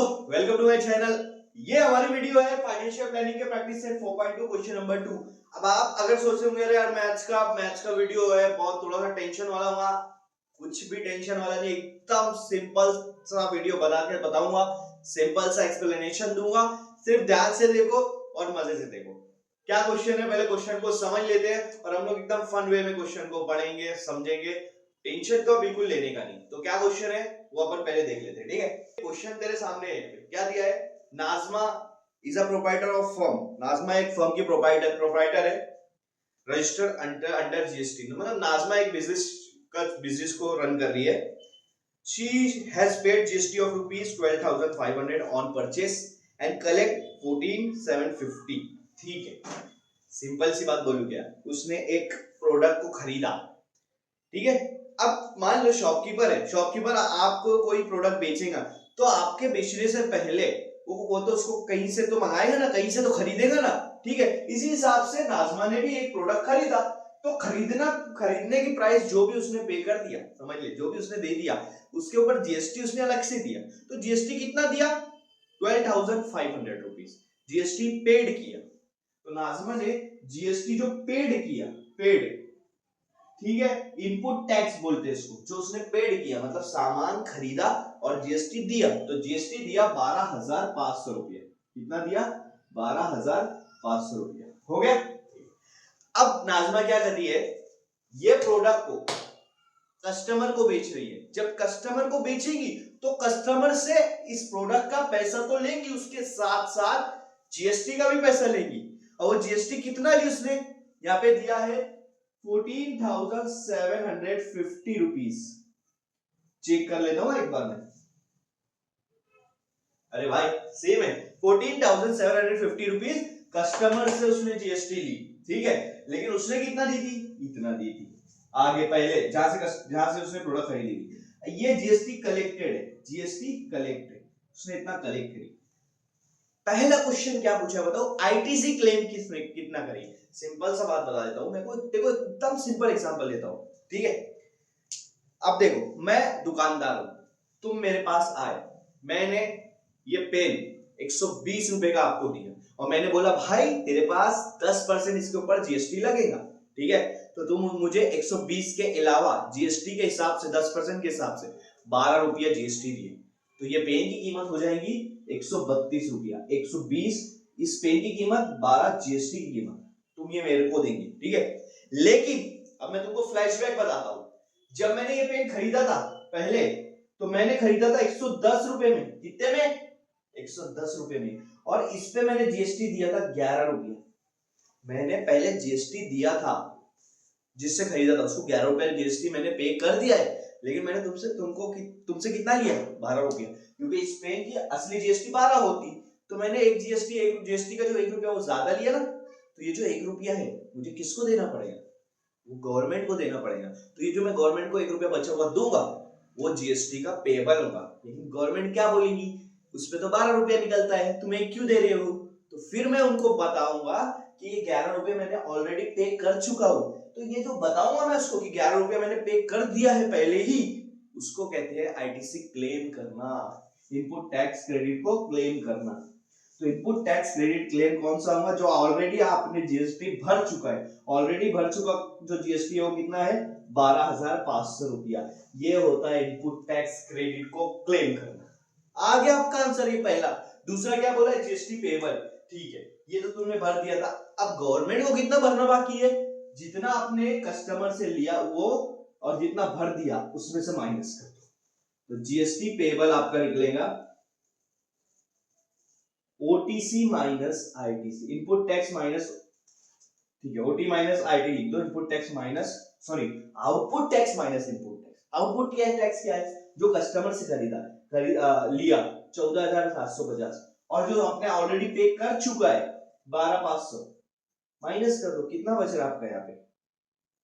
Welcome to my channel. ये हमारी video है फाइनेंशियल प्लानिंग के प्रैक्टिस सेट 4.2 क्वेश्चन नंबर 2। अब आप अगर सोच रहे होंगे यार मैथ्स का वीडियो है, बहुत थोड़ा सा टेंशन वाला होगा। कुछ भी टेंशन वाला नहीं, एकदम सिंपल सा वीडियो बना के बताऊंगा, सिंपल सा एक्सप्लेनेशन दूंगा। सिर्फ ध्यान से देखो और मजे से देखो। क्या क्वेश्चन है, पहले क्वेश्चन को समझ लेते हैं और हम लोग एकदम फन वे में क्वेश्चन को पढ़ेंगे, समझेंगे। टेंशन तो बिल्कुल लेने का नहीं। तो क्या क्वेश्चन है वो अपन पहले देख लेते हैं, ठीक है। क्वेश्चन तेरे सामने है, क्या दिया है। Najma is a proprietor of firm. Najma एक फर्म की प्रोप्राइटर है, रजिस्टर्ड अंडर जीएसटी। मतलब नाजमा एक बिजनेस को रन कर रही है। She has paid GST of rupees 12,500 on purchase and collect 14,750। ठीक है, सिंपल सी बात बोलूं क्या, उसने एक प्रोडक्ट को खरीदा, ठीक है। अब मान लो शॉपकीपर है, शॉपकीपर आपको कोई प्रोडक्ट बेचेगा तो आपके बेचने से पहले वो तो उसको कहीं से तो मंगाएगा ना, कहीं से तो खरीदेगा ना, ठीक है। इसी हिसाब से नाजमा ने भी एक प्रोडक्ट खरीदा, तो खरीदने की प्राइस जो भी उसने पे कर दिया, समझ ले, जो भी उसने दे दिया उसके ऊपर जीएसटी उसने अलग से दिया। तो जीएसटी कितना दिया, 12,500 रुपीज जीएसटी पेड किया। तो नाजमा ने जीएसटी जो पेड किया, पेड, ठीक है, इनपुट टैक्स बोलते हैं इसको, जो उसने पेड किया मतलब सामान खरीदा और जीएसटी दिया। तो जीएसटी दिया 12,500 रुपया। कितना दिया, 12,500 रुपया। हो गया। अब नाजमा क्या कर रही है, ये प्रोडक्ट को कस्टमर को बेच रही है। जब कस्टमर को बेचेगी तो कस्टमर से इस प्रोडक्ट का पैसा तो लेंगी, उसके साथ साथ जीएसटी का भी पैसा लेंगी। और वो जीएसटी कितना ली उसने, यहाँ पे दिया है 14,750 रुपीज। चेक कर लेता हूं एक बार मैं। अरे भाई सेम है, 14,750 रुपीज कस्टमर से उसने जीएसटी ली, ठीक है। लेकिन उसने कितना दी थी, इतना दी थी। आगे पहले जहां से उसने प्रोडक्ट खरीदी थी, ये जीएसटी कलेक्टेड है, जीएसटी कलेक्टेड, उसने इतना कलेक्ट करी। पहला क्वेश्चन क्या पूछा बताओ, आईटीसी क्लेम किसने कितना करी। सिंपल सा बात बता देता हूं मैं, देखो एकदम सिंपल एग्जांपल लेता हूं, ठीक है। अब देखो मैं दुकानदार हूं, तुम मेरे पास आए, मैंने ये पेन 120 रुपए का आपको दिया और मैंने बोला भाई तेरे पास 10% इसके ऊपर जीएसटी लगेगा, ठीक है। तो तुम मुझे 120 के अलावा जीएसटी के हिसाब से 10% के हिसाब से 12 रुपया जीएसटी दिए। तो ये पेन की कीमत हो जाएगी 132 रुपया। 120 इस पेन की कीमत, 12 जीएसटी की कीमत, तुम ये मेरे को देंगे, ठीक है। लेकिन अब मैं तुमको फ्लैशबैक बताता हूं, जब मैंने ये पेन खरीदा था पहले, तो मैंने खरीदा था 110 रुपए में। कितने में, 110 रुपए में। और इस पे मैंने जीएसटी दिया था 11 रुपया। मैंने पहले जीएसटी दिया था, जिससे खरीदा था उसको 11 रुपए जीएसटी मैंने पे कर दिया है। लेकिन मैंने तुमसे कितना लिया, 12 रुपया, क्योंकि इस पेन की असली जीएसटी 12 होती। तो मैंने एक जीएसटी का जो 1 रुपया वो ज्यादा लिया ना। तो ये जो 1 रुपया है मुझे किसको देना पड़ेगा, वो गवर्नमेंट को देना पड़ेगा। तो ये जो मैं गवर्नमेंट को 1 रुपया बचा हुआ दूंगा वो जीएसटी का पेएबल होगा। लेकिन गवर्नमेंट क्या बोलेगी, उसपे तो 12 रुपया निकलता है, तुम्हें क्यों दे रहे हो। तो फिर मैं उनको बताऊंगा कि ये 11 रुपये मैंने ऑलरेडी पे कर चुका हूं। तो ये जो बताऊंगा मैं उसको कि 11 रुपया मैंने पे कर दिया है पहले ही, उसको कहते हैं आईटीसी क्लेम करना, इनपुट टैक्स क्रेडिट को क्लेम करना। तो इनपुट टैक्स क्रेडिट क्लेम कौन सा होगा, जो ऑलरेडी आपने जीएसटी भर चुका है। ऑलरेडी भर चुका जो जीएसटी है वो कितना है, 12,500 रुपया। ये होता है इनपुट टैक्स क्रेडिट को क्लेम करना। आ गया आपका आंसर ये पहला। दूसरा क्या बोला है, जीएसटी पेएबल, ठीक है, ये तो तुमने भर दिया था। अब गवर्नमेंट को कितना भरना बाकी है, जितना आपने कस्टमर से लिया वो और जितना भर दिया उसमें से माइनस कर दो। तो जीएसटी पेएबल आपका निकलेगा OTC minus ITC, input tax minus, ठीक है, ओटी माइनस आईटी लिख दो, input tax minus, sorry, output tax minus input tax. Output क्या है, टैक्स क्या है, जो कस्टमर से लिया 14,750 और जो आपने ऑलरेडी पे कर चुका है 12,500, माइनस कर दो, कितना बच रहा है आपका यहाँ पे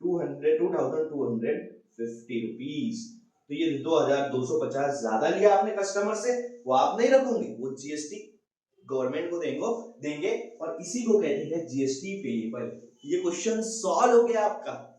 2,250 रुपीज। तो ये 2,250 ज्यादा लिया आपने कस्टमर से, वो आप नहीं रखोगे, वो जीएसटी गवर्नमेंट को देंगे और इसी को कहते हैं जीएसटी पेएबल। ये क्वेश्चन सॉल्व हो गया आपका।